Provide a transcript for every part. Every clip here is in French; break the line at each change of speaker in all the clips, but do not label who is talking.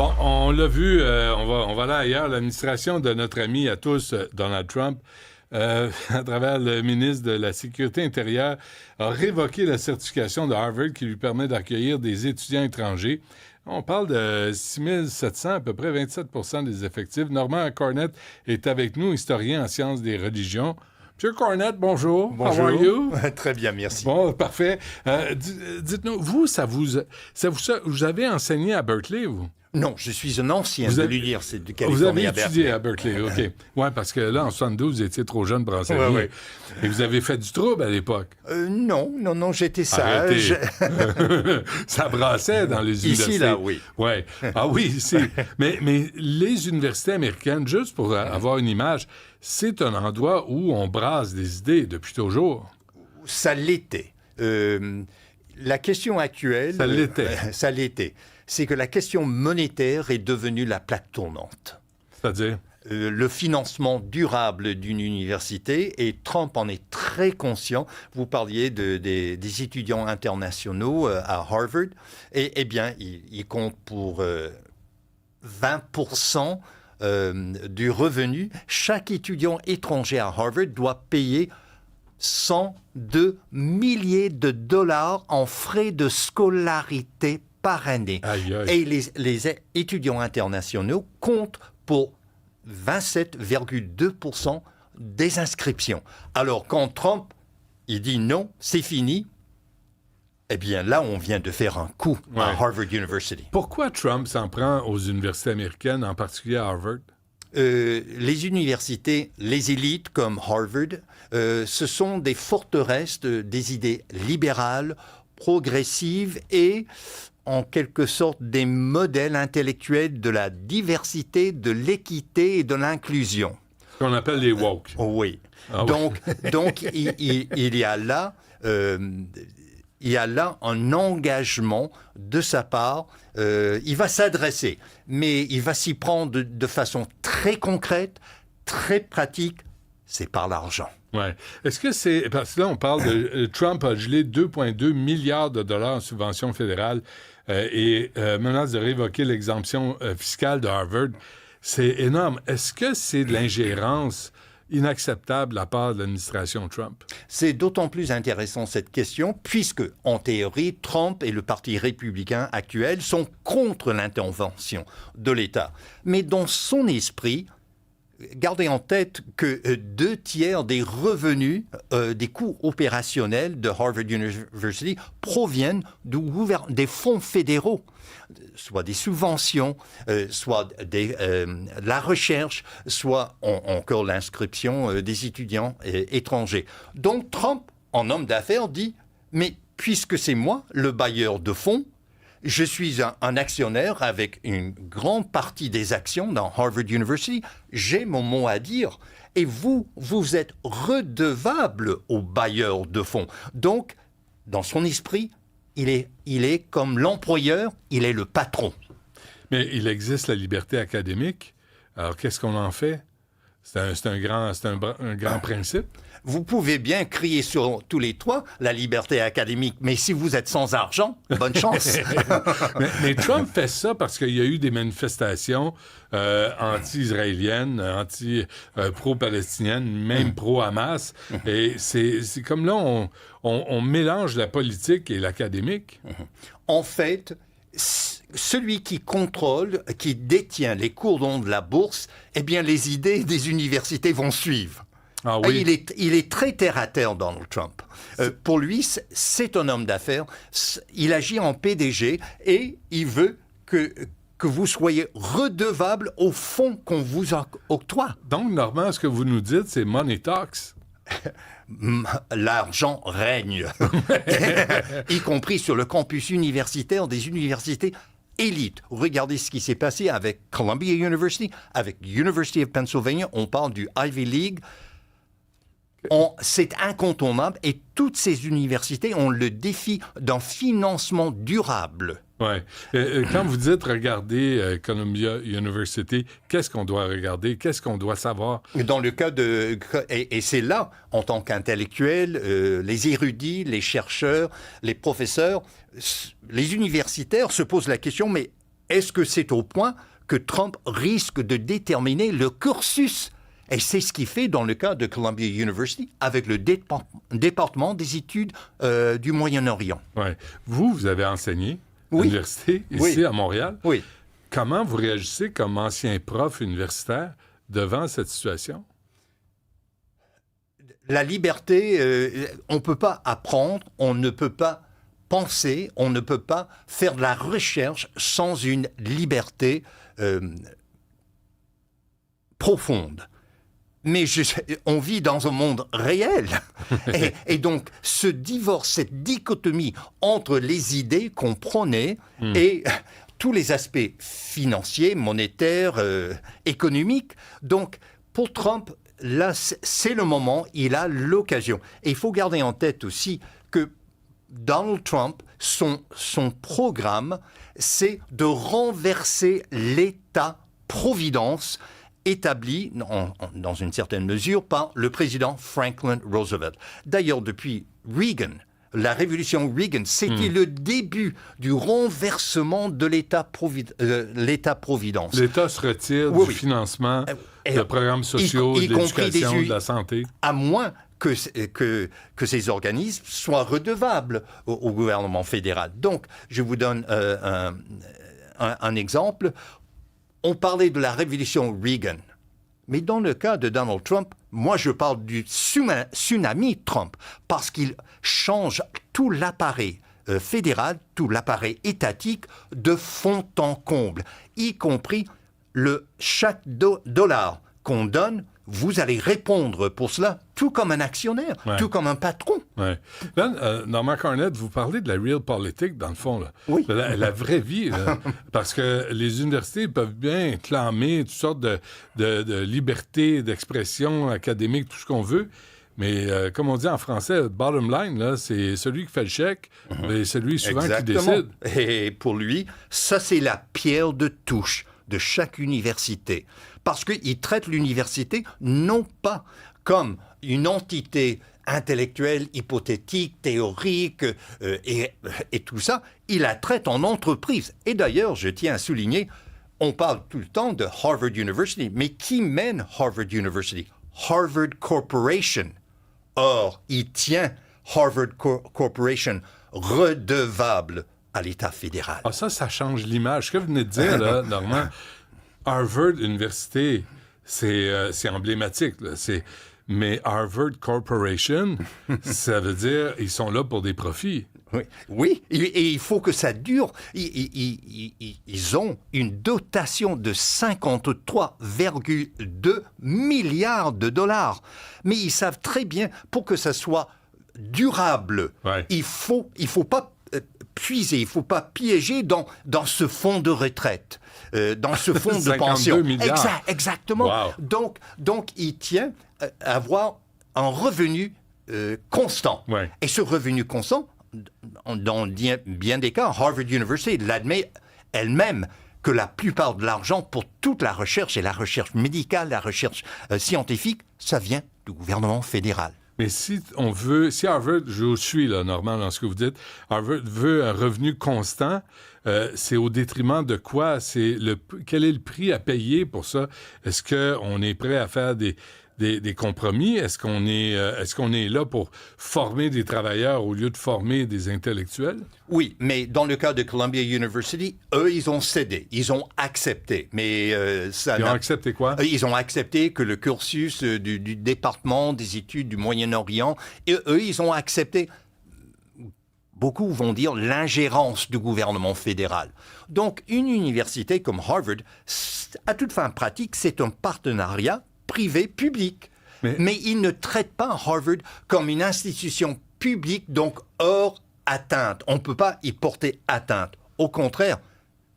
Bon, on l'a vu, on va aller ailleurs. L'administration de notre ami à tous, Donald Trump, à travers le ministre de la Sécurité intérieure, a révoqué la certification de Harvard qui lui permet d'accueillir des étudiants étrangers. On parle de 6 700, à peu près 27 % des effectifs. Normand Cornett est avec nous, historien en sciences des religions. Monsieur Cornett, bonjour.
Bonjour.
How are you?
Très bien, merci.
Bon, parfait. Dites-nous, vous avez enseigné à Berkeley, vous?
Non, je suis un ancien de l'université de Californie.
Vous avez étudié à Berkeley, OK. Oui, parce que là, en 72, vous étiez trop jeune pour enseigner.
Ouais.
Et vous avez fait du trouble à l'époque.
Non, j'étais sage.
Ça brassait dans les universités.
Ici, là, oui.
Ouais. Ah oui, ici. Mais les universités américaines, juste pour avoir une image, c'est un endroit où on brasse des idées depuis toujours.
Ça l'était. La question actuelle...
Ça l'était.
Ça l'était. C'est que la question monétaire est devenue la plaque tournante.
C'est-à-dire?
Le financement durable d'une université, et Trump en est très conscient. Vous parliez des étudiants internationaux à Harvard, et eh bien, il compte pour 20% du revenu. Chaque étudiant étranger à Harvard doit payer 102 milliers de dollars en frais de scolarité par année.
Aïe, aïe.
Et les étudiants internationaux comptent pour 27,2% des inscriptions. Alors, quand Trump, il dit non, c'est fini, eh bien là, on vient de faire un coup à Harvard University.
Pourquoi Trump s'en prend aux universités américaines, en particulier à Harvard?
Les universités, les élites comme Harvard, ce sont des forteresses des idées libérales, progressives et en quelque sorte des modèles intellectuels de la diversité, de l'équité et de l'inclusion.
Ce qu'on appelle les woke.
Oui.
Ah,
donc il y a là... il y a là un engagement de sa part. Il va s'adresser, mais il va s'y prendre de façon très concrète, très pratique. C'est par l'argent.
Ouais. Est-ce que c'est... Parce que là, on parle de... Trump a gelé 2,2 milliards de dollars en subventions fédérales et menace de révoquer l'exemption fiscale de Harvard. C'est énorme. Est-ce que c'est de l'ingérence inacceptable de la part de l'administration Trump?
C'est d'autant plus intéressant cette question puisque, en théorie, Trump et le Parti républicain actuel sont contre l'intervention de l'État. Mais dans son esprit, gardez en tête que 2/3 des revenus des coûts opérationnels de Harvard University proviennent des fonds fédéraux, soit des subventions, soit la recherche, soit encore l'inscription des étudiants étrangers. Donc Trump, en homme d'affaires, dit « Mais puisque c'est moi le bailleur de fonds, je suis un actionnaire avec une grande partie des actions dans Harvard University. J'ai mon mot à dire. Et vous êtes redevable au bailleur de fonds. » Donc, dans son esprit, il est comme l'employeur, il est le patron.
Mais il existe la liberté académique. Alors, qu'est-ce qu'on en fait? C'est un grand principe.
Vous pouvez bien crier sur tous les toits la liberté académique, mais si vous êtes sans argent, bonne chance.
mais Trump fait ça parce qu'il y a eu des manifestations anti-israéliennes, pro-palestiniennes, même pro-Hamas. Et c'est comme là, on mélange la politique et l'académique.
En fait, celui qui contrôle, qui détient les cours de la bourse, eh bien, les idées des universités vont suivre.
Ah oui.
Il est très terre-à-terre, Donald Trump. Pour lui, c'est un homme d'affaires. Il agit en PDG et il veut que vous soyez redevable au fonds qu'on vous octroie.
Donc, Normand, ce que vous nous dites, c'est money talks.
L'argent règne, y compris sur le campus universitaire des universités élites. Regardez ce qui s'est passé avec Columbia University, avec University of Pennsylvania. On parle du Ivy League. C'est incontournable et toutes ces universités ont le défi d'un financement durable.
Oui. Quand vous dites regarder Columbia University, qu'est-ce qu'on doit regarder? Qu'est-ce qu'on doit savoir?
Dans le cas de... Et c'est là, en tant qu'intellectuels, les érudits, les chercheurs, les professeurs, les universitaires se posent la question, mais est-ce que c'est au point que Trump risque de déterminer le cursus? Et c'est ce qu'il fait dans le cas de Columbia University avec le département des études du Moyen-Orient.
Ouais. Vous avez enseigné à
Oui.
l'université ici à Montréal.
Oui.
Comment vous réagissez comme ancien prof universitaire devant cette situation?
La liberté, on ne peut pas apprendre, on ne peut pas penser, on ne peut pas faire de la recherche sans une liberté profonde. Mais on vit dans un monde réel. Et donc, ce divorce, cette dichotomie entre les idées qu'on prônait et tous les aspects financiers, monétaires, économiques. Donc, pour Trump, là, c'est le moment, il a l'occasion. Et il faut garder en tête aussi que Donald Trump, son programme, c'est de renverser l'État-providence établi, dans une certaine mesure, par le président Franklin Roosevelt. D'ailleurs, depuis Reagan, la révolution Reagan, c'était le début du renversement de l'État-providence.
L'État se retire du financement de programmes sociaux, de l'éducation, de la santé.
À moins que ces organismes soient redevables au gouvernement fédéral. Donc, je vous donne un exemple. On parlait de la révolution Reagan. Mais dans le cas de Donald Trump, moi je parle du tsunami Trump, parce qu'il change tout l'appareil fédéral, tout l'appareil étatique de fond en comble, y compris chaque dollar qu'on donne, vous allez répondre pour cela, tout comme un actionnaire, tout comme un patron.
Ouais. Là, Norman Carnett, vous parlez de la real politique, dans le fond, là.
Oui.
La vraie vie, là. Parce que les universités peuvent bien clamer toutes sortes de liberté d'expression académique, tout ce qu'on veut, mais comme on dit en français, bottom line, là, c'est celui qui fait le chèque, et celui souvent qui décide.
Et pour lui, ça c'est la pierre de touche de chaque université. Parce qu'il traite l'université non pas comme une entité intellectuelle, hypothétique, théorique et tout ça, il la traite en entreprise. Et d'ailleurs, je tiens à souligner, on parle tout le temps de Harvard University, mais qui mène Harvard University? Harvard Corporation. Or, il tient Harvard Corporation redevable à l'État fédéral.
Ah, ça change l'image. Ce que vous venez de dire, là, Normand, Harvard Université, c'est emblématique, là. Mais Harvard Corporation, ça veut dire ils sont là pour des profits.
Oui, et il faut que ça dure. Ils ont une dotation de 53,2 milliards de dollars. Mais ils savent très bien, pour que ça soit durable, il faut pas puiser, il ne faut pas piéger dans ce fonds de retraite, dans ce fonds de pension. Exactement.
Wow.
Donc, il tient à avoir un revenu constant. Et ce revenu constant, dans bien des cas, Harvard University l'admet elle-même que la plupart de l'argent pour toute la recherche, et la recherche médicale, la recherche scientifique, ça vient du gouvernement fédéral.
Mais si Harvard, je vous suis, là, Normand, dans ce que vous dites, Harvard veut un revenu constant, c'est au détriment de quoi? Quel est le prix à payer pour ça? Est-ce qu'on est prêt à faire des compromis? Est-ce qu'on est là pour former des travailleurs au lieu de former des intellectuels?
Oui, mais dans le cas de Columbia University, eux, ils ont cédé, ils ont accepté. Mais
ils ont accepté quoi?
Ils ont accepté que le cursus du département des études du Moyen-Orient, et eux, ils ont accepté, beaucoup vont dire, l'ingérence du gouvernement fédéral. Donc, une université comme Harvard, à toute fin pratique, c'est un partenariat privé-public. Mais il ne traite pas Harvard comme une institution publique, donc hors atteinte. On ne peut pas y porter atteinte. Au contraire,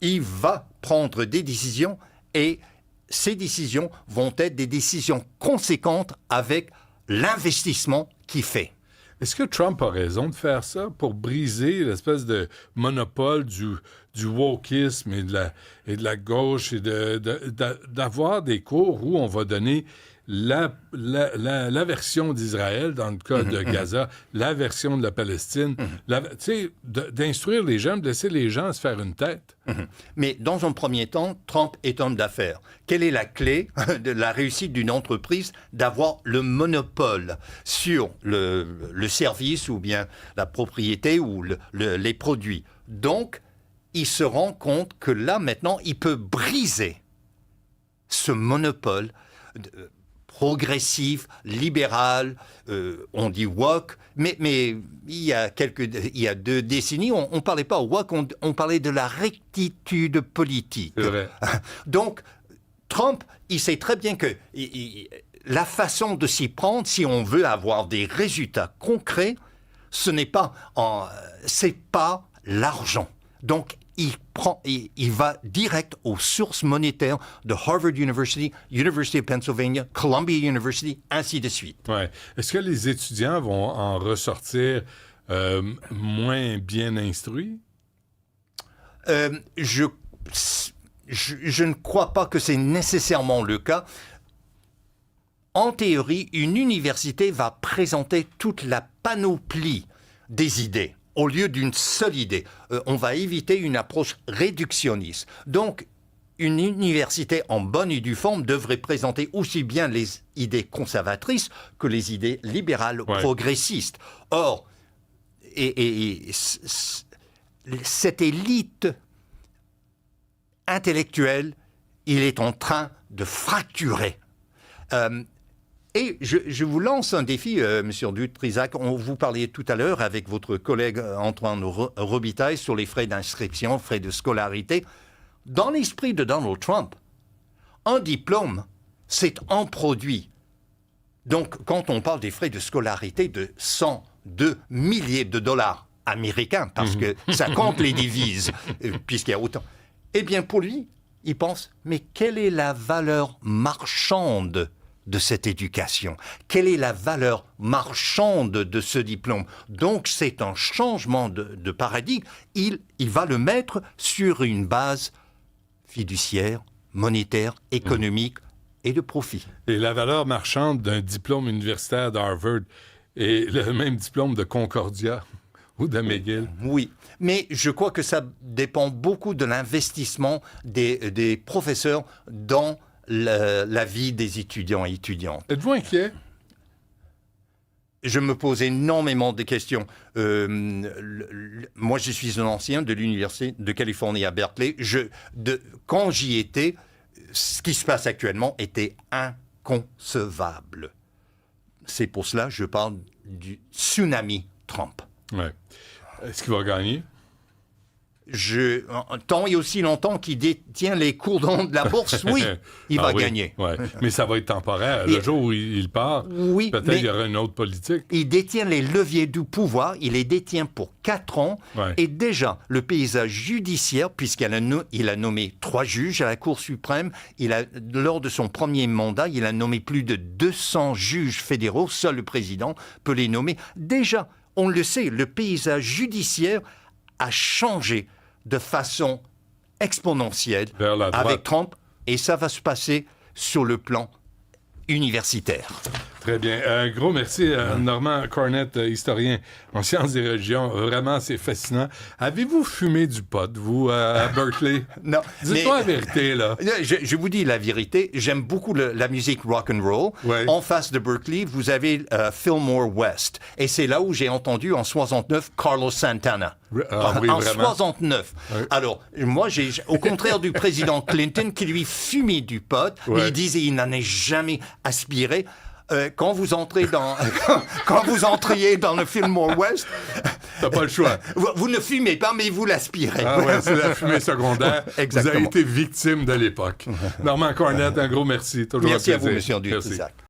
il va prendre des décisions et ces décisions vont être des décisions conséquentes avec l'investissement qu'il fait.
Est-ce que Trump a raison de faire ça pour briser l'espèce de monopole du wokisme et de la gauche et d'avoir des cours où on va donner la version d'Israël, dans le cas de Gaza, la version de la Palestine, d'instruire les gens, de laisser les gens se faire une tête.
Mais dans un premier temps, Trump est homme d'affaires. Quelle est la clé de la réussite d'une entreprise? D'avoir le monopole sur le service ou bien la propriété ou les produits. Donc, il se rend compte que là, maintenant, il peut briser ce monopole progressif, libéral, on dit woke, mais il y a 2 décennies, on ne parlait pas woke, on parlait de la rectitude politique.
C'est vrai.
Donc, Trump, il sait très bien que la façon de s'y prendre, si on veut avoir des résultats concrets, c'est pas l'argent. Donc, il va direct aux sources monétaires de Harvard University, University of Pennsylvania, Columbia University, ainsi de suite.
Ouais. Est-ce que les étudiants vont en ressortir moins bien instruits?
Je ne crois pas que c'est nécessairement le cas. En théorie, une université va présenter toute la panoplie des idées. Au lieu d'une seule idée, on va éviter une approche réductionniste. Donc, une université en bonne et due forme devrait présenter aussi bien les idées conservatrices que les idées libérales progressistes. Or, cette élite intellectuelle, il est en train de fracturer. Et je vous lance un défi, M. Dutrisac. Vous parliez tout à l'heure avec votre collègue Antoine Robitaille sur les frais d'inscription, frais de scolarité. Dans l'esprit de Donald Trump, un diplôme, c'est un produit. Donc, quand on parle des frais de scolarité de 102 milliers de dollars américains, parce que ça compte les devises, puisqu'il y a autant, eh bien, pour lui, il pense, mais quelle est la valeur marchande de cette éducation? Quelle est la valeur marchande de ce diplôme? Donc, c'est un changement de paradigme. Il va le mettre sur une base fiduciaire, monétaire, économique et de profit.
Et la valeur marchande d'un diplôme universitaire d'Harvard est le même diplôme de Concordia ou de McGill.
Oui, mais je crois que ça dépend beaucoup de l'investissement des professeurs dans la vie des étudiants et étudiantes.
Êtes-vous inquiet?
Je me pose énormément de questions. Moi, je suis un ancien de l'Université de Californie à Berkeley. Quand j'y étais, ce qui se passe actuellement était inconcevable. C'est pour cela que je parle du tsunami Trump.
Ouais. Est-ce qu'il va gagner?
Tant et aussi longtemps qu'il détient les cours de la bourse, oui, il va gagner.
Ouais. Mais ça va être temporaire. Le jour où il part, peut-être il y aura une autre politique.
Il détient les leviers du pouvoir, il les détient pour 4 ans. Ouais. Et déjà, le paysage judiciaire, puisqu'il a nommé 3 juges à la Cour suprême, lors de son premier mandat, il a nommé plus de 200 juges fédéraux, seul le président peut les nommer. Déjà, on le sait, le paysage judiciaire a changé de façon exponentielle avec Trump, et ça va se passer sur le plan universitaire.
Très bien. Un gros merci à Normand Cornett, historien en sciences des religions. Vraiment, c'est fascinant. Avez-vous fumé du pot, vous, à Berkeley?
Non.
Dites-moi la vérité, là.
Je vous dis la vérité. J'aime beaucoup la musique rock and roll. Ouais. En face de Berkeley, vous avez Fillmore West. Et c'est là où j'ai entendu en 69 Carlos Santana. En 69. Oui. Alors, moi, au contraire du président Clinton qui lui fumait du pot, il disait qu'il n'en est jamais aspiré. Quand vous entriez dans le Fillmore West,
t'as pas le choix.
Vous ne fumez pas, mais vous l'aspirez.
Ah ouais, c'est la fumée secondaire. Exactement. Vous avez été victime de l'époque. Normand Cornett, un gros merci.
Toujours merci à vous, M. Dutrisac.